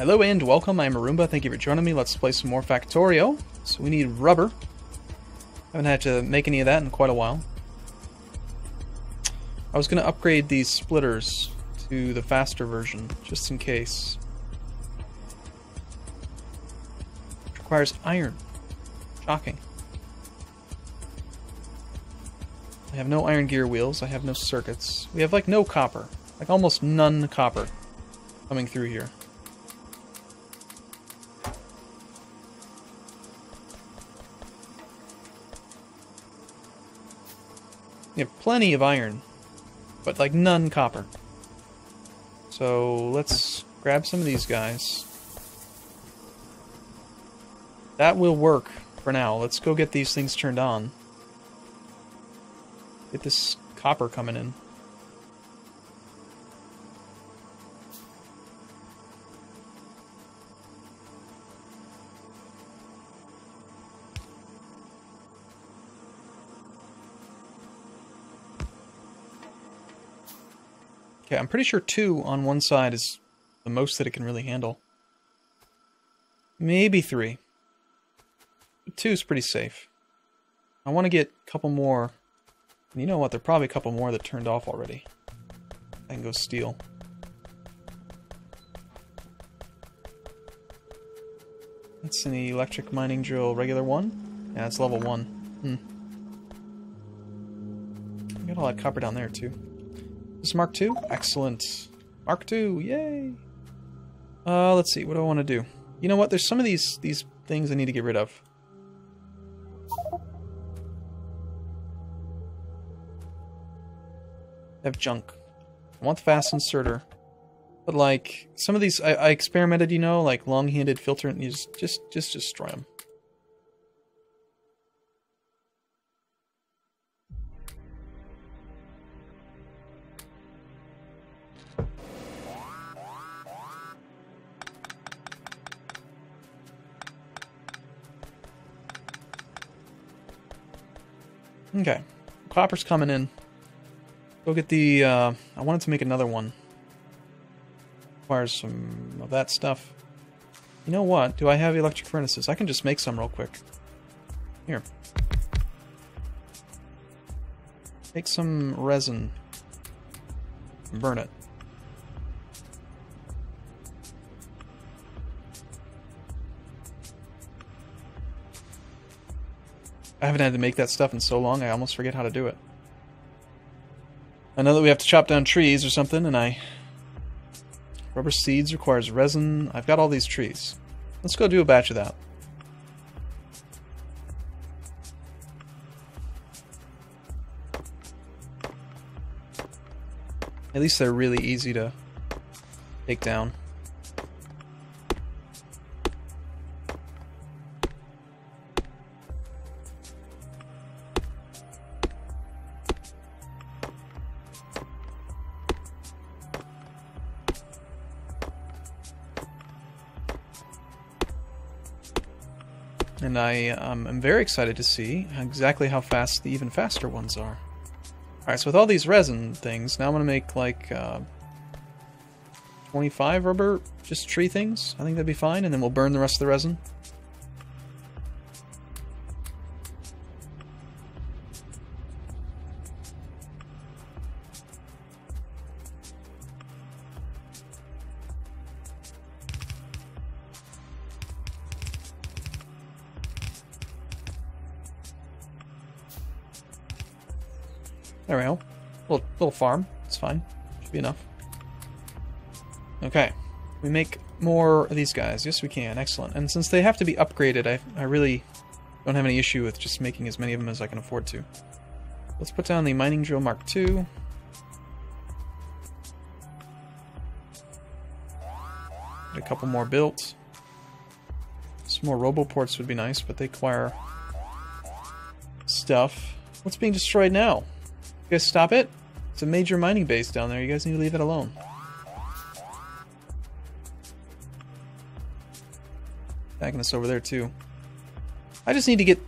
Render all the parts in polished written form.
Hello and welcome, I'm Arumba, thank you for joining me. Let's play some more Factorio. So we need rubber. Haven't had to make any of that in quite a while. I was going to upgrade these splitters to the faster version, just in case. It requires iron. Shocking. I have no iron gear wheels, I have no circuits. We have like no copper. Like almost none copper coming through here. We have plenty of iron, but like none copper. So let's grab some of these guys. That will work for now. Let's go get these things turned on. Get this copper coming in. Okay, I'm pretty sure 2 on one side is the most that it can really handle. Maybe 3. But 2 is pretty safe. I want to get a couple more. And you know what? There are probably a couple more that turned off already. I can go steal. That's an electric mining drill, regular 1? Yeah, it's level 1. Got all that copper down there too. This is Mark II? Excellent. Mark II, yay! Let's see, what do I want to do? You know what, there's some of these things I need to get rid of. I have junk. I want the fast inserter. But like, some of these, I experimented, you know, like long-handed filter, and you just destroy them. Okay, copper's coming in. Go get the, I wanted to make another one. Requires some of that stuff. You know what? Do I have electric furnaces? I can just make some real quick. Here. Take some resin. And burn it. I haven't had to make that stuff in so long, I almost forget how to do it. I know that we have to chop down trees or something, and rubber seeds requires resin. I've got all these trees. Let's go do a batch of that. At least they're really easy to take down. And I'm very excited to see exactly how fast the even faster ones are. Alright, so with all these resin things, now I'm going to make like 25 rubber, just tree things. I think that'd be fine, and then we'll burn the rest of the resin. There we go. Little farm. It's fine. Should be enough. Okay. We make more of these guys. Yes, we can. Excellent. And since they have to be upgraded, I really don't have any issue with just making as many of them as I can afford to. Let's put down the mining drill Mark II. Get a couple more built. Some more roboports would be nice, but they require stuff. What's being destroyed now? You guys stop it? It's a major mining base down there. You guys need to leave it alone. Tagging us over there too. I just need to get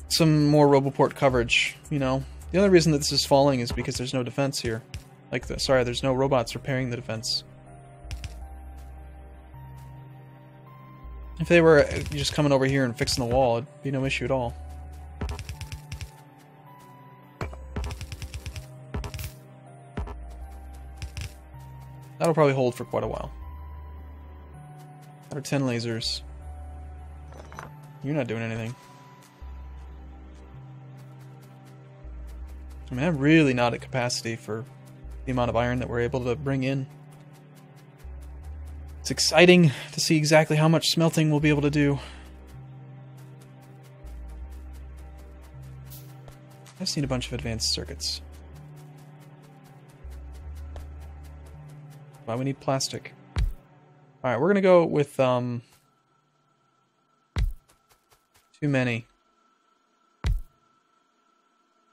some more roboport coverage, you know. The only reason that this is falling is because there's no defense here. Like, sorry, there's no robots repairing the defense. If they were just coming over here and fixing the wall, it'd be no issue at all. That'll probably hold for quite a while. Out of 10 lasers. You're not doing anything. I mean, I'm really not at capacity for the amount of iron that we're able to bring in. It's exciting to see exactly how much smelting we'll be able to do. I've seen a bunch of advanced circuits. Why we need plastic. Alright, we're gonna go with too many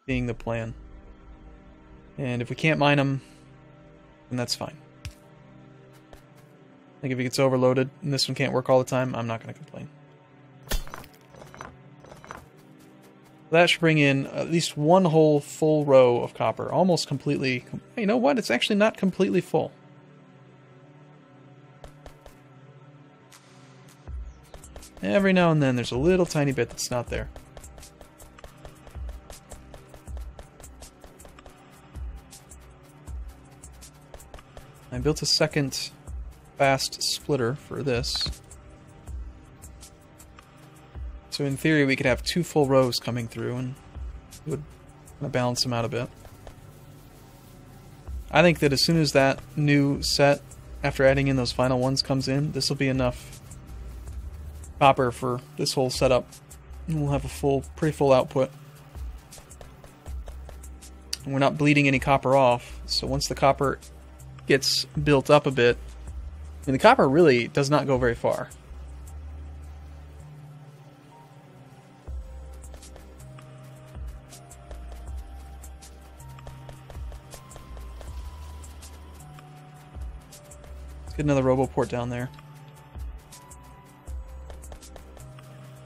being the plan. And if we can't mine them, then that's fine. I think if it gets overloaded and this one can't work all the time, I'm not going to complain. That should bring in at least one whole full row of copper. Almost completely... You know what? It's actually not completely full. Every now and then there's a little tiny bit that's not there. I built a second fast splitter for this. So in theory we could have 2 full rows coming through and it would kind of balance them out a bit. I think that as soon as that new set, after adding in those final ones, comes in, this will be enough copper for this whole setup. And we'll have a pretty full output. And we're not bleeding any copper off, so once the copper gets built up a bit, I mean, the copper really does not go very far. Let's get another roboport down there.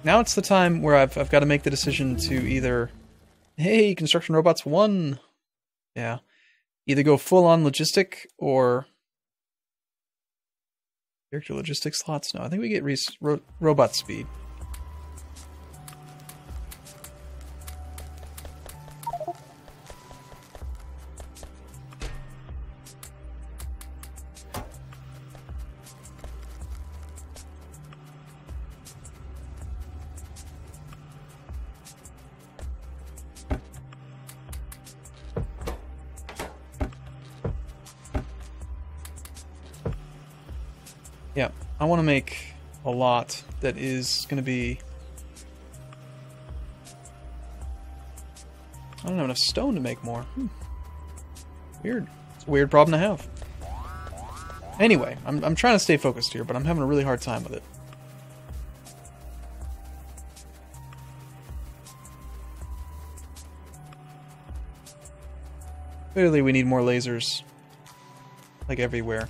Now it's the time where I've got to make the decision to either... Hey, Construction Robots 1! Yeah. Either go full-on logistic or... Character logistic slots? No, I think we get robot speed. Yeah, I want to make a lot that is going to be... I don't have enough stone to make more. Weird. It's a weird problem to have. Anyway, I'm trying to stay focused here, but I'm having a really hard time with it. Clearly we need more lasers. Like everywhere.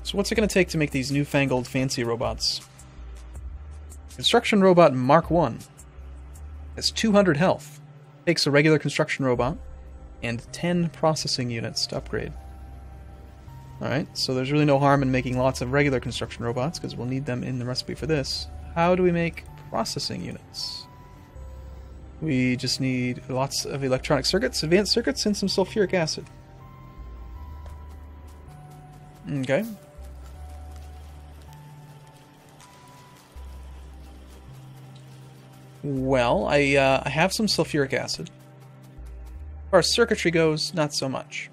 So what's it going to take to make these newfangled fancy robots? Construction Robot Mark 1 has 200 health. Takes a regular construction robot and 10 processing units to upgrade. Alright, so there's really no harm in making lots of regular construction robots because we'll need them in the recipe for this. How do we make processing units? We just need lots of electronic circuits, advanced circuits, and some sulfuric acid. Okay. Well, I have some sulfuric acid. As far as circuitry goes, not so much.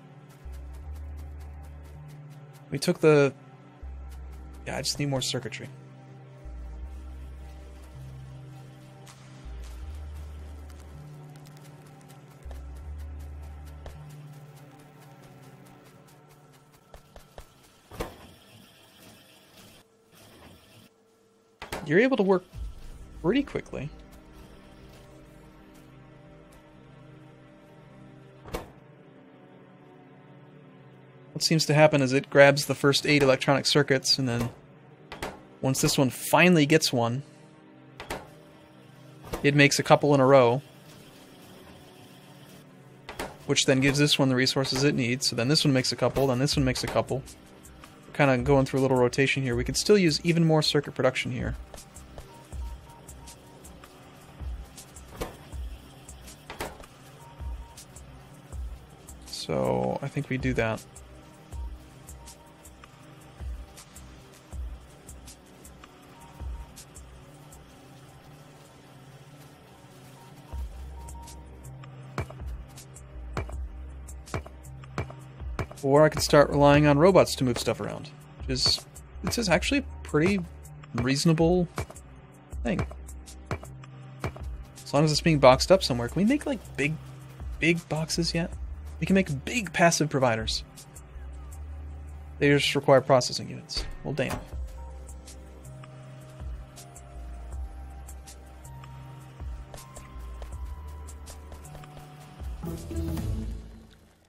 We took the... Yeah, I just need more circuitry. You're able to work pretty quickly. What seems to happen is it grabs the first 8 electronic circuits, and then once this one finally gets one, it makes a couple in a row, which then gives this one the resources it needs. So then this one makes a couple, then this one makes a couple. We're kind of going through a little rotation here. We could still use even more circuit production here. So I think we do that. Or I could start relying on robots to move stuff around, which is, this is actually a pretty reasonable thing. As long as it's being boxed up somewhere. Can we make like big boxes yet? We can make big passive providers. They just require processing units. Well, damn.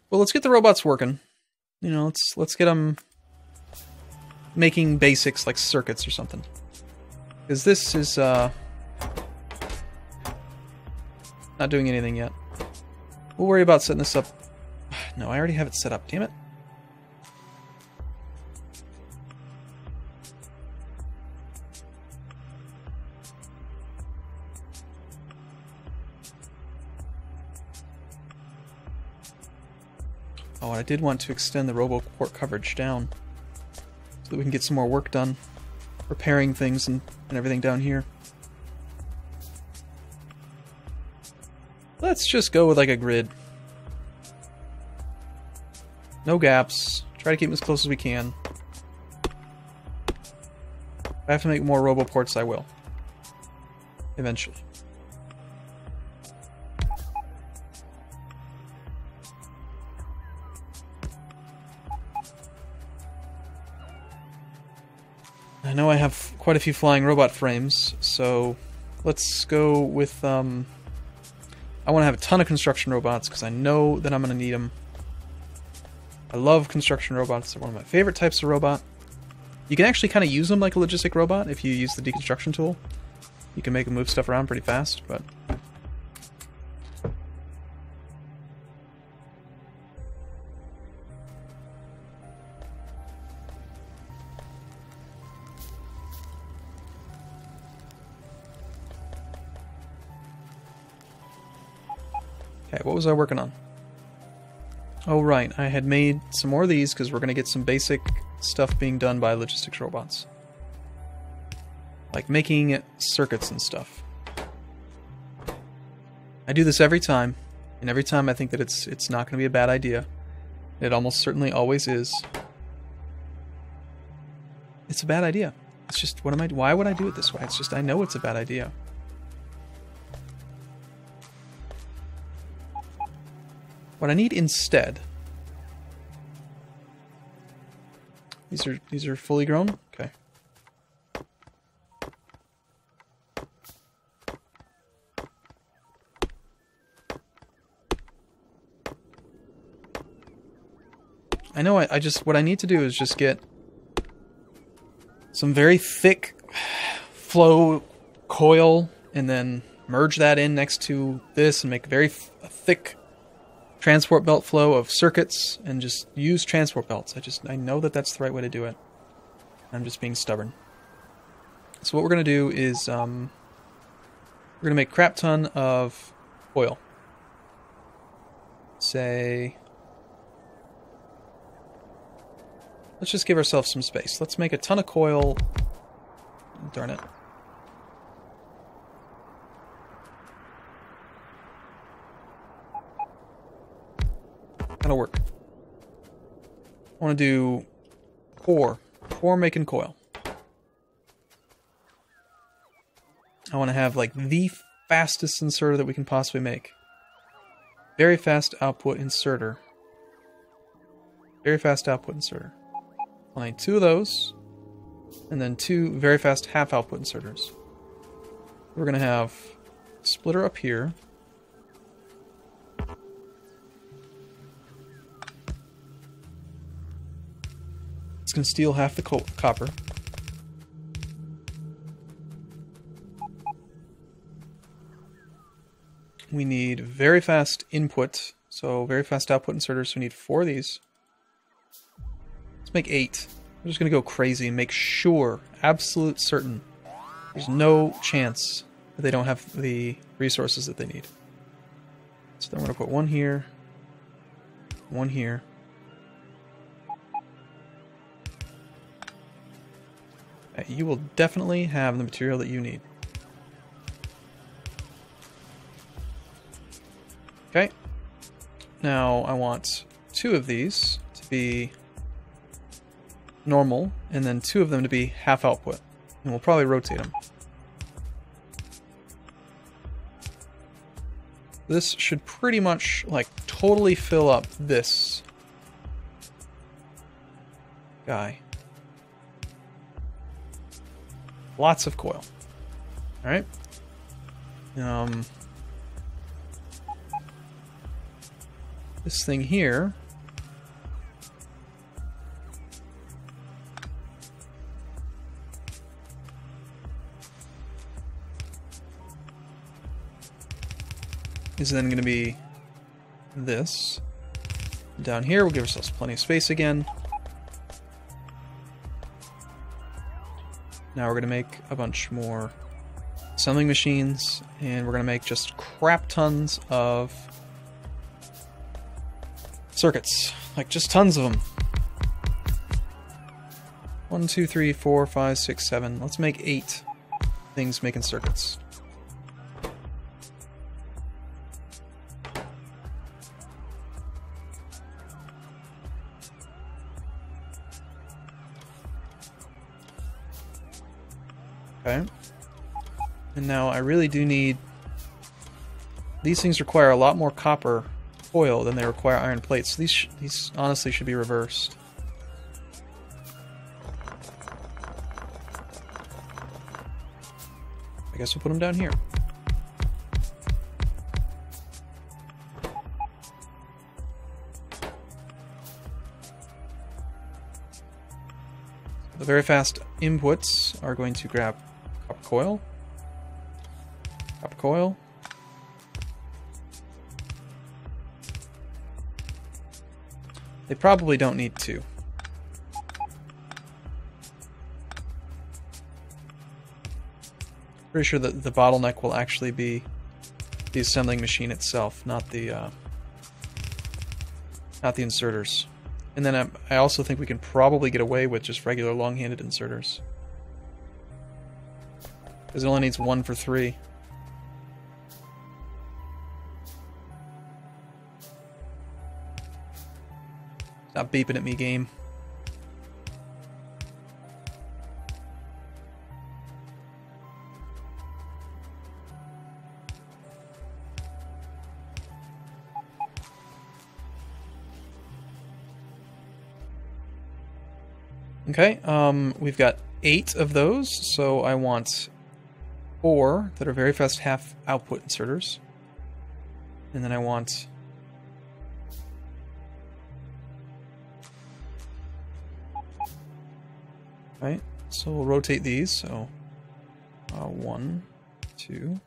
Well, let's get the robots working. You know, let's get them making basics like circuits or something. Because this is not doing anything yet. We'll worry about setting this up. No, I already have it set up. Damn it. Oh, I did want to extend the RoboPort coverage down so that we can get some more work done, repairing things and everything down here. Let's just go with like a grid. No gaps. Try to keep them as close as we can. If I have to make more RoboPorts, I will. Eventually. I know I have quite a few flying robot frames, so let's go with, I want to have a ton of construction robots, because I know that I'm going to need them. I love construction robots. They're one of my favorite types of robot. You can actually kind of use them like a logistic robot if you use the deconstruction tool. You can make them move stuff around pretty fast, but... Okay, what was I working on? Oh right, I had made some more of these because we're going to get some basic stuff being done by logistics robots. Like making circuits and stuff. I do this every time, and every time I think that it's not going to be a bad idea. It almost certainly always is. It's a bad idea. It's just, why would I do it this way? It's just, I know it's a bad idea. What I need instead... These are fully grown? Okay. I know I just... What I need to do is just get some very thick flow coil and then merge that in next to this and make a very thick transport belt flow of circuits and just use transport belts. I know that that's the right way to do it. I'm just being stubborn. So what we're going to do is we're going to make a crap ton of oil. Say, let's just give ourselves some space. Let's make a ton of coil. Darn it. That'll work. I want to do core making coil. I want to have like the fastest inserter that we can possibly make. Very fast output inserter. Very fast output inserter. I need 2 of those, and then 2 very fast half output inserters. We're gonna have a splitter up here. It's going to steal half the copper. we need very fast input, so very fast output inserters. So we need 4 of these. Let's make 8. I'm just going to go crazy and make sure, absolute certain, there's no chance that they don't have the resources that they need. So then we're going to put 1 here, 1 here. You will definitely have the material that you need. Okay. Now I want 2 of these to be normal, and then 2 of them to be half output. And we'll probably rotate them. This should pretty much, like, totally fill up this guy. Lots of coil. Alright. This thing here is then going to be this. Down here, we'll give ourselves plenty of space again. Now we're going to make a bunch more assembling machines, and we're going to make just crap tons of circuits. Like, just tons of them. 1, 2, 3, 4, 5, 6, 7. Let's make 8 things making circuits. Okay. And now I really do need... These things require a lot more copper foil than they require iron plates. So these honestly should be reversed. I guess we'll put them down here. The very fast inputs are going to grab copper coil. Copper coil. They probably don't need 2. Pretty sure that the bottleneck will actually be the assembling machine itself, not the inserters. And then I also think we can probably get away with just regular long-handed inserters, because it only needs 1 for 3. Stop beeping at me, game. Okay, we've got 8 of those, so I want 4 that are very fast half output inserters. And then I want... Right, so we'll rotate these, so 1, 2,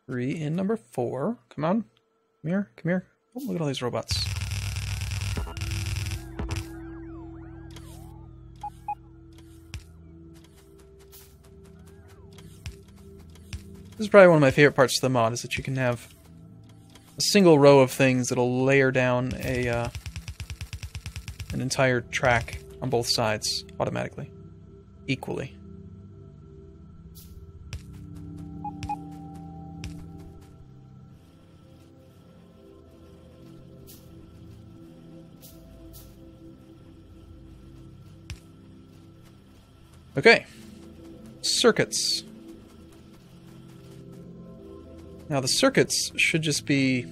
3, and number 4. Come on, come here, come here. Oh, look at all these robots. This is probably one of my favorite parts of the mod, is that you can have a single row of things that'll layer down a an entire track on both sides automatically, equally. Okay, circuits. Now the circuits should just be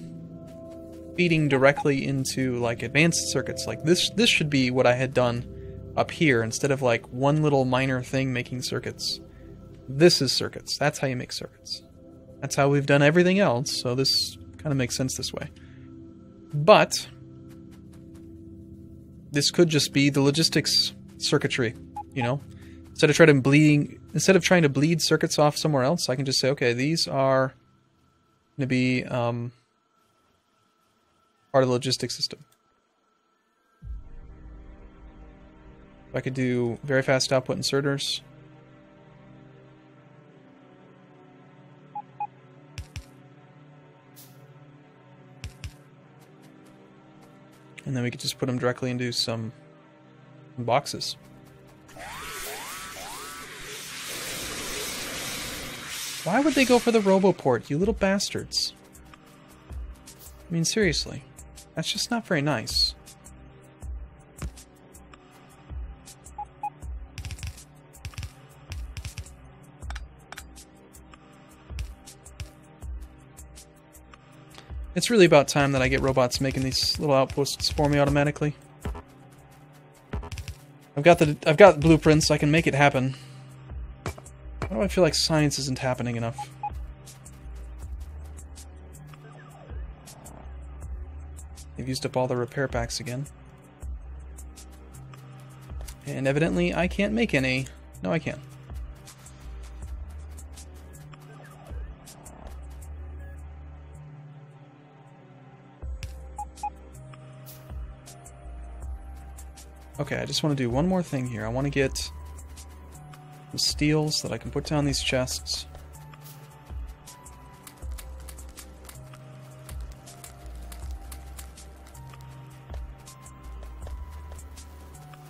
feeding directly into like advanced circuits. Like this should be what I had done up here instead of like one little minor thing making circuits. This is circuits. That's how you make circuits. That's how we've done everything else, so this kind of makes sense this way. But this could just be the logistics circuitry, you know? Instead of trying to bleed circuits off somewhere else, I can just say, okay, these are going to be part of the logistics system. I could do very fast output inserters. And then we could just put them directly into some boxes. Why would they go for the RoboPort, you little bastards? I mean, seriously. That's just not very nice. It's really about time that I get robots making these little outposts for me automatically. I've got blueprints, I can make it happen. Why do I feel like science isn't happening enough? They've used up all the repair packs again. And evidently I can't make any. No, I can. Okay, I just want to do one more thing here. I want to get the steel so that I can put down these chests.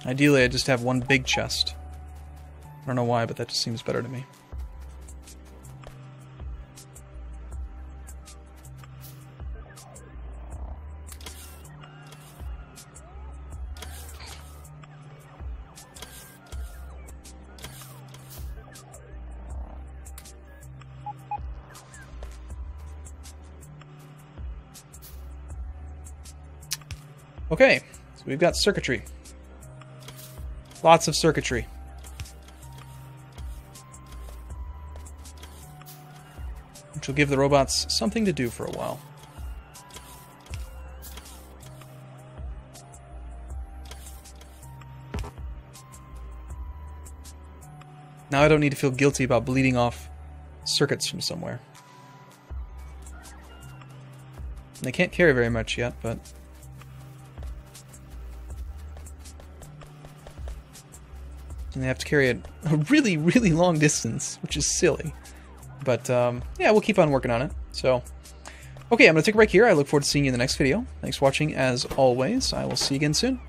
Ideally, I just have one big chest. I don't know why, but that just seems better to me. Okay, so we've got circuitry. Lots of circuitry. Which will give the robots something to do for a while. Now I don't need to feel guilty about bleeding off circuits from somewhere. And they can't carry very much yet, but... and they have to carry a really, really long distance, which is silly. But, yeah, we'll keep on working on it. So, okay, I'm going to take a break here. I look forward to seeing you in the next video. Thanks for watching, as always. I will see you again soon.